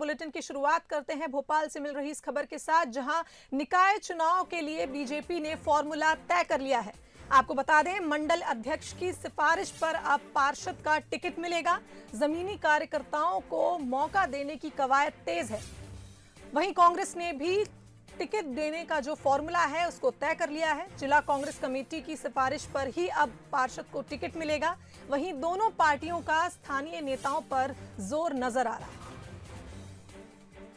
Bulletin की शुरुआत करते हैं भोपाल से मिल रही इस खबर के साथ, जहां निकाय चुनाव के लिए बीजेपी ने फॉर्मूला तय कर लिया है। आपको बता दें, मंडल अध्यक्ष की सिफारिश पर अब पार्षद का टिकट मिलेगा। जमीनी कार्यकर्ताओं को मौका देने की कवायद तेज है। वहीं कांग्रेस ने भी टिकट देने का जो फॉर्मूला है उसको तय कर लिया है। जिला कांग्रेस कमेटी की सिफारिश पर ही अब पार्षद को टिकट मिलेगा। वहीं दोनों पार्टियों का स्थानीय नेताओं पर जोर नजर आ रहा है।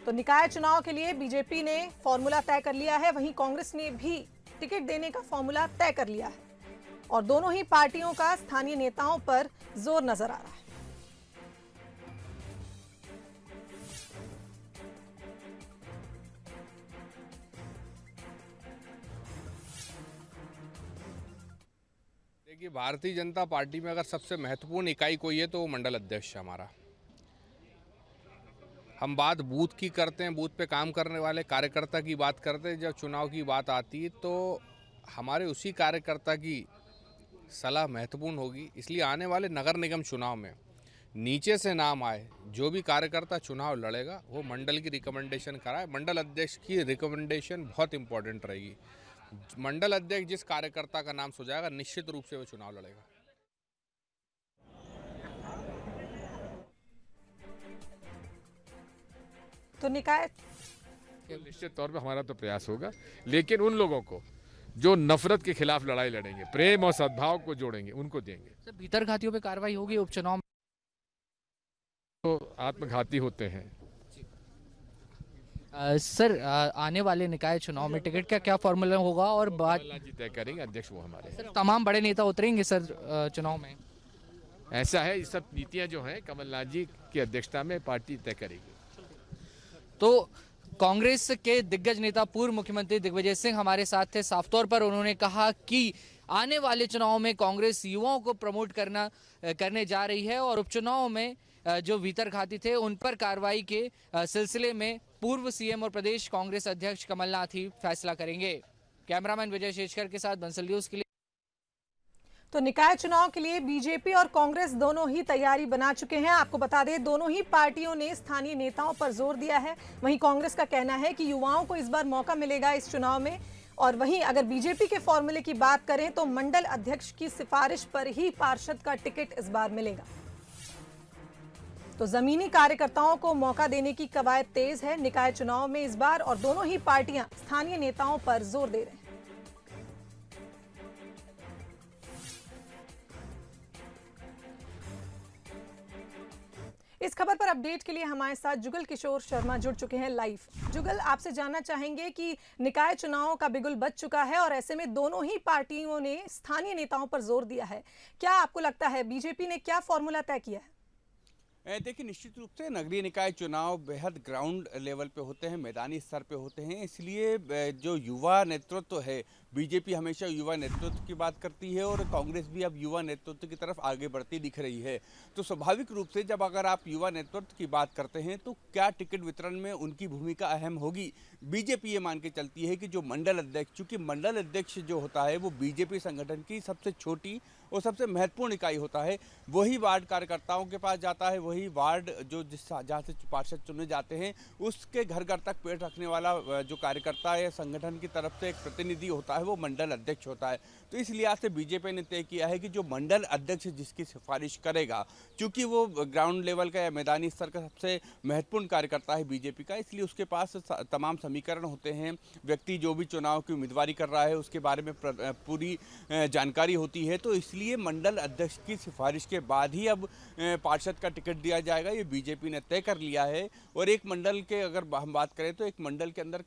तो निकाय चुनाव के लिए बीजेपी ने फॉर्मूला तय कर लिया है, वहीं कांग्रेस ने भी टिकट देने का फॉर्मूला तय कर लिया है और दोनों ही पार्टियों का स्थानीय नेताओं पर जोर नजर आ रहा है। देखिए, भारतीय जनता पार्टी में अगर सबसे महत्वपूर्ण इकाई कोई है तो वो मंडल अध्यक्ष है हमारा। हम बात बूथ की करते हैं, बूथ पे काम करने वाले कार्यकर्ता की बात करते हैं। जब चुनाव की बात आती है तो हमारे उसी कार्यकर्ता की सलाह महत्वपूर्ण होगी। इसलिए आने वाले नगर निगम चुनाव में नीचे से नाम आए, जो भी कार्यकर्ता चुनाव लड़ेगा वो मंडल की रिकमेंडेशन कराए। मंडल अध्यक्ष की रिकमेंडेशन बहुत इंपॉर्टेंट रहेगी। मंडल अध्यक्ष जिस कार्यकर्ता का नाम सुझाएगा, निश्चित रूप से वो चुनाव लड़ेगा। तो निकाय निश्चित तौर पे हमारा तो प्रयास होगा, लेकिन उन लोगों को जो नफरत के खिलाफ लड़ाई लड़ेंगे, प्रेम और सद्भाव को जोड़ेंगे, उनको देंगे। सर, भीतर घातियों पे कार्रवाई होगी उपचुनाव में? तो आत्मघाती होते हैं। सर, आने वाले निकाय चुनाव में टिकट का क्या फॉर्मूला होगा और बात जी तय करेंगे, अध्यक्ष वो हमारे। सर, तमाम बड़े नेता उतरेंगे सर चुनाव में? ऐसा है, ये सब नीतियां जो हैं कमलनाथ जी की अध्यक्षता में पार्टी तय करेगी। तो कांग्रेस के दिग्गज नेता पूर्व मुख्यमंत्री दिग्विजय सिंह हमारे साथ थे। साफ तौर पर उन्होंने कहा कि आने वाले चुनाव में कांग्रेस युवाओं को प्रमोट करने जा रही है और उपचुनाव में जो भीतरघाती थे उन पर कार्रवाई के सिलसिले में पूर्व सीएम और प्रदेश कांग्रेस अध्यक्ष कमलनाथ ही फैसला करेंगे। कैमरामैन विजय शेषकर के साथ बंसल न्यूज के लिए। तो निकाय चुनाव के लिए बीजेपी और कांग्रेस दोनों ही तैयारी बना चुके हैं। आपको बता दें, दोनों ही पार्टियों ने स्थानीय नेताओं पर जोर दिया है। वहीं कांग्रेस का कहना है कि युवाओं को इस बार मौका मिलेगा इस चुनाव में, और वहीं अगर बीजेपी के फॉर्मूले की बात करें तो मंडल अध्यक्ष की सिफारिश पर ही पार्षद का टिकट इस बार मिलेगा। तो जमीनी कार्यकर्ताओं को मौका देने की कवायद तेज है निकाय चुनाव में इस बार, और दोनों ही पार्टियां स्थानीय नेताओं पर जोर दे रहे हैं। इस खबर पर अपडेट के लिए हमारे साथ जुगल किशोर शर्मा जुड़ चुके हैं लाइव। जुगल, आपसे जानना चाहेंगे कि निकाय चुनाव का बिगुल बज चुका है और ऐसे में दोनों ही पार्टियों ने स्थानीय नेताओं पर जोर दिया है। क्या आपको लगता है बीजेपी ने क्या फॉर्मूला तय किया है? देखिए, निश्चित रूप से नगरीय निकाय चुनाव बेहद ग्राउंड लेवल पे होते हैं, मैदानी स्तर पे होते हैं। इसलिए जो युवा नेतृत्व है, बीजेपी हमेशा युवा नेतृत्व की बात करती है और कांग्रेस भी अब युवा नेतृत्व की तरफ आगे बढ़ती दिख रही है। तो स्वाभाविक रूप से जब अगर आप युवा नेतृत्व की बात करते हैं तो क्या टिकट वितरण में उनकी भूमिका अहम होगी। बीजेपी ये मान के चलती है कि जो मंडल अध्यक्ष, चूँकि मंडल अध्यक्ष जो होता है वो बीजेपी संगठन की सबसे छोटी और सबसे महत्वपूर्ण इकाई होता है। वही वार्ड कार्यकर्ताओं के पास जाता है, वही वार्ड जो जहाँ से पार्षद चुने जाते हैं उसके घर घर तक पेड़ रखने वाला जो कार्यकर्ता है संगठन की तरफ से एक प्रतिनिधि होता है, वो मंडल अध्यक्ष होता है। तो इस लिहाज से बीजेपी ने तय किया है कि जो मंडल अध्यक्ष जिसकी सिफारिश करेगा, चूँकि वो ग्राउंड लेवल का या मैदानी स्तर का सबसे महत्वपूर्ण कार्यकर्ता है बीजेपी का, इसलिए उसके पास तमाम समीकरण होते हैं। व्यक्ति जो भी चुनाव की उम्मीदवारी कर रहा है उसके बारे में पूरी जानकारी होती है। तो इसलिए मंडल अध्यक्ष की सिफारिश के बाद ही अब पार्षद का टिकट दिया जाएगा, ये बीजेपी ने तय कर लिया है। और एक मंडल के अगर हम बात करें तो एक मंडल के अंदर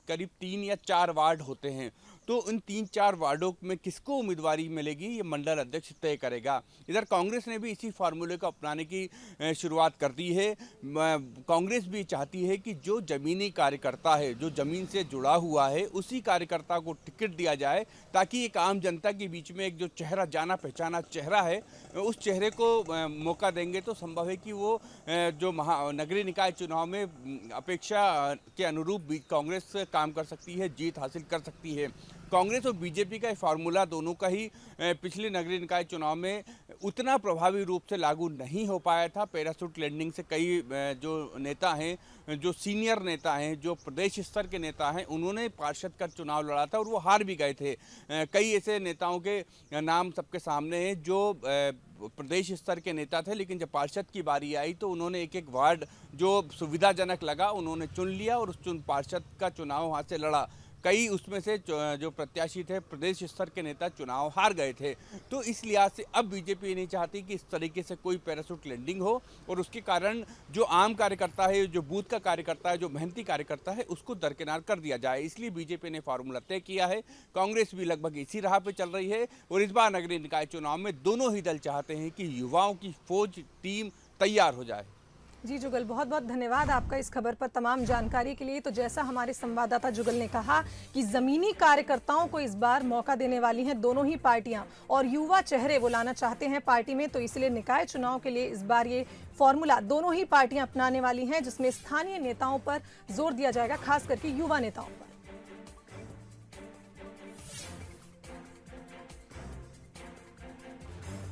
करीब 3 या 4 वार्ड होते हैं। तो इन 3-4 वार्डों में किसको उम्मीदवारी मिलेगी ये मंडल अध्यक्ष तय करेगा। इधर कांग्रेस ने भी इसी फार्मूले को अपनाने की शुरुआत कर दी है। कांग्रेस भी चाहती है कि जो जमीनी कार्यकर्ता है, जो जमीन से जुड़ा हुआ है, उसी कार्यकर्ता को टिकट दिया जाए, ताकि एक आम जनता के बीच में एक जो चेहरा, जाना पहचाना चेहरा है, उस चेहरे को मौका देंगे तो संभव है कि वो जो नगरीय निकाय चुनाव में अपेक्षा के अनुरूप कांग्रेस काम कर सकती है, जीत हासिल कर सकती है। कांग्रेस और बीजेपी का फार्मूला दोनों का ही पिछले नगरीय निकाय चुनाव में उतना प्रभावी रूप से लागू नहीं हो पाया था। पैराशूट लैंडिंग से कई जो नेता हैं, जो सीनियर नेता हैं, जो प्रदेश स्तर के नेता हैं, उन्होंने पार्षद का चुनाव लड़ा था और वो हार भी गए थे। कई ऐसे नेताओं के नाम सबके सामने हैं जो प्रदेश स्तर के नेता थे, लेकिन जब पार्षद की बारी आई तो उन्होंने एक एक वार्ड जो सुविधाजनक लगा उन्होंने चुन लिया और उस पार्षद का चुनाव वहाँ से लड़ा। कई उसमें से जो प्रत्याशी थे प्रदेश स्तर के नेता चुनाव हार गए थे। तो इस लिहाज से अब बीजेपी नहीं चाहती कि इस तरीके से कोई पैराशूट लैंडिंग हो और उसके कारण जो आम कार्यकर्ता है, जो बूथ का कार्यकर्ता है, जो मेहनती कार्यकर्ता है, उसको दरकिनार कर दिया जाए। इसलिए बीजेपी ने फार्मूला तय किया है। कांग्रेस भी लगभग इसी राह पे चल रही है और इस बार नगरीय निकाय चुनाव में दोनों ही दल चाहते हैं कि युवाओं की फौज टीम तैयार हो जाए। जी जुगल, बहुत बहुत धन्यवाद आपका इस खबर पर तमाम जानकारी के लिए। तो जैसा हमारे संवाददाता जुगल ने कहा कि जमीनी कार्यकर्ताओं को इस बार मौका देने वाली हैं दोनों ही पार्टियां और युवा चेहरे वो लाना चाहते हैं पार्टी में, तो इसलिए निकाय चुनाव के लिए इस बार ये फॉर्मूला दोनों ही पार्टियां अपनाने वाली हैं, जिसमें स्थानीय नेताओं पर जोर दिया जाएगा, खास करके युवा नेताओं पर।